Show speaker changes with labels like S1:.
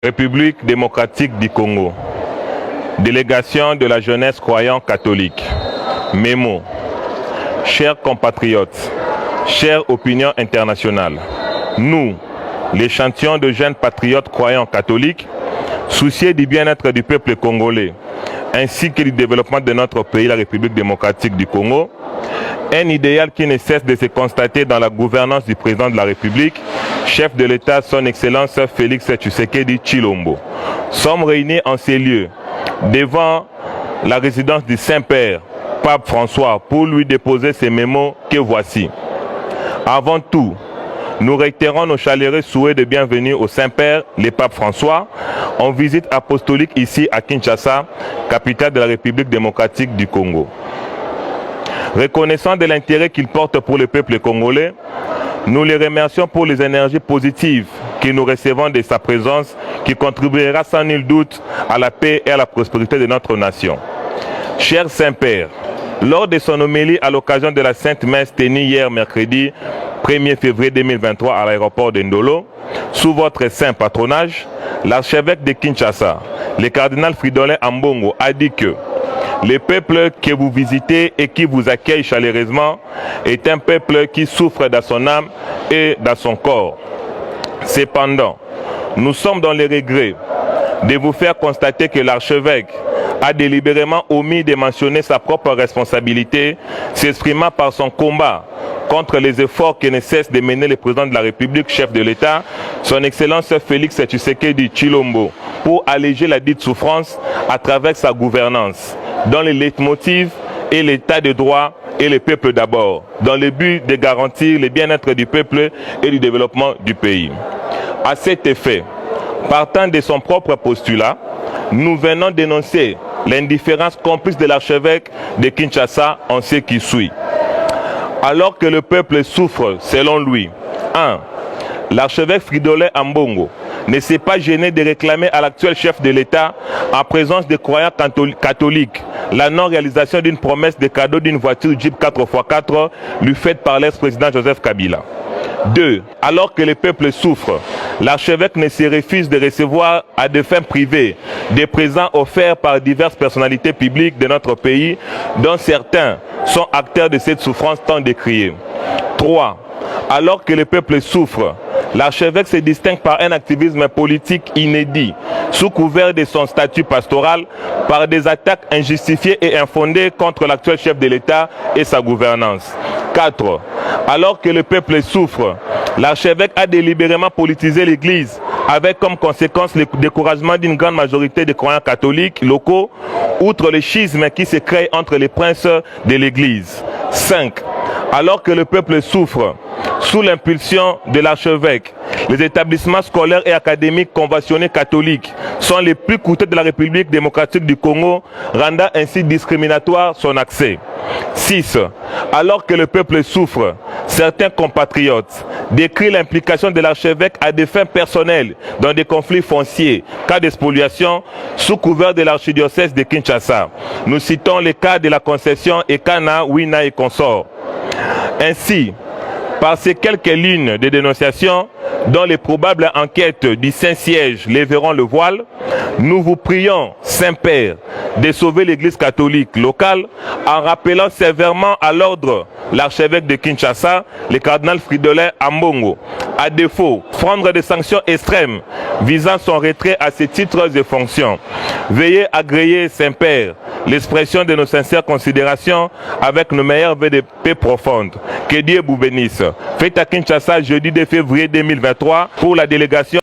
S1: République démocratique du Congo, délégation de la jeunesse croyante catholique, Mémo, chers compatriotes, chère opinion internationale, nous, l'échantillon de jeunes patriotes croyants catholiques, souciés du bien-être du peuple congolais, ainsi que du développement de notre pays, la République démocratique du Congo, un idéal qui ne cesse de se constater dans la gouvernance du président de la République, chef de l'État, son Excellence Félix Tshisekedi Tshilombo. Sommes réunis en ces lieux, devant la résidence du Saint-Père, Pape François, pour lui déposer ces mémos que voici. Avant tout, nous réitérons nos chaleureux souhaits de bienvenue au Saint-Père, le Pape François, en visite apostolique ici à Kinshasa, capitale de la République démocratique du Congo. Reconnaissant de l'intérêt qu'il porte pour le peuple congolais, nous les remercions pour les énergies positives que nous recevons de sa présence, qui contribuera sans nul doute à la paix et à la prospérité de notre nation. Cher Saint-Père, lors de son homélie à l'occasion de la Sainte Messe tenue hier mercredi 1er février 2023 à l'aéroport de Ndolo, sous votre saint patronage, l'archevêque de Kinshasa, le cardinal Fridolin Ambongo, a dit que le peuple que vous visitez et qui vous accueille chaleureusement est un peuple qui souffre dans son âme et dans son corps. Cependant, nous sommes dans le regret de vous faire constater que l'archevêque a délibérément omis de mentionner sa propre responsabilité, s'exprimant par son combat contre les efforts que ne cesse de mener le président de la République, chef de l'État, son Excellence Félix Tshisekedi Tshilombo, pour alléger la dite souffrance à travers sa gouvernance, dans les leitmotivs et l'état de droit et le peuple d'abord, dans le but de garantir le bien-être du peuple et du développement du pays. À cet effet, partant de son propre postulat, nous venons dénoncer l'indifférence complice de l'archevêque de Kinshasa en ce qui suit. Alors que le peuple souffre, selon lui, 1. L'archevêque Fridolin Ambongo ne s'est pas gêné de réclamer à l'actuel chef de l'État, en présence des croyants catholiques, la non-réalisation d'une promesse de cadeau d'une voiture Jeep 4x4 lui faite par l'ex-président Joseph Kabila. 2. Alors que le peuple souffre, l'archevêque ne se refuse de recevoir à des fins privées des présents offerts par diverses personnalités publiques de notre pays, dont certains sont acteurs de cette souffrance tant décriée. 3. Alors que le peuple souffre, l'archevêque se distingue par un activisme politique inédit, sous couvert de son statut pastoral, par des attaques injustifiées et infondées contre l'actuel chef de l'État et sa gouvernance. 4. Alors que le peuple souffre, l'archevêque a délibérément politisé l'Église, avec comme conséquence le découragement d'une grande majorité de croyants catholiques locaux, outre le schisme qui se crée entre les princes de l'Église. 5. Alors que le peuple souffre, sous l'impulsion de l'archevêque, les établissements scolaires et académiques conventionnés catholiques sont les plus coûteux de la République démocratique du Congo, rendant ainsi discriminatoire son accès. 6. Alors que le peuple souffre, certains compatriotes décrivent l'implication de l'archevêque à des fins personnelles dans des conflits fonciers, cas de spoliation, sous couvert de l'archidiocèse de Kinshasa. Nous citons les cas de la concession Ekana, Wina et consorts. Ainsi, par ces quelques lignes de dénonciation, dont les probables enquêtes du Saint-Siège lèveront le voile, nous vous prions, Saint-Père, de sauver l'Église catholique locale en rappelant sévèrement à l'ordre l'archevêque de Kinshasa, le cardinal Fridolin Ambongo, à défaut, prendre des sanctions extrêmes visant son retrait à ses titres et fonctions. Veuillez agréer, Saint-Père, l'expression de nos sincères considérations avec nos meilleurs vœux de paix profonde. Que Dieu vous bénisse. Faites à Kinshasa jeudi 2 février 2023 pour la délégation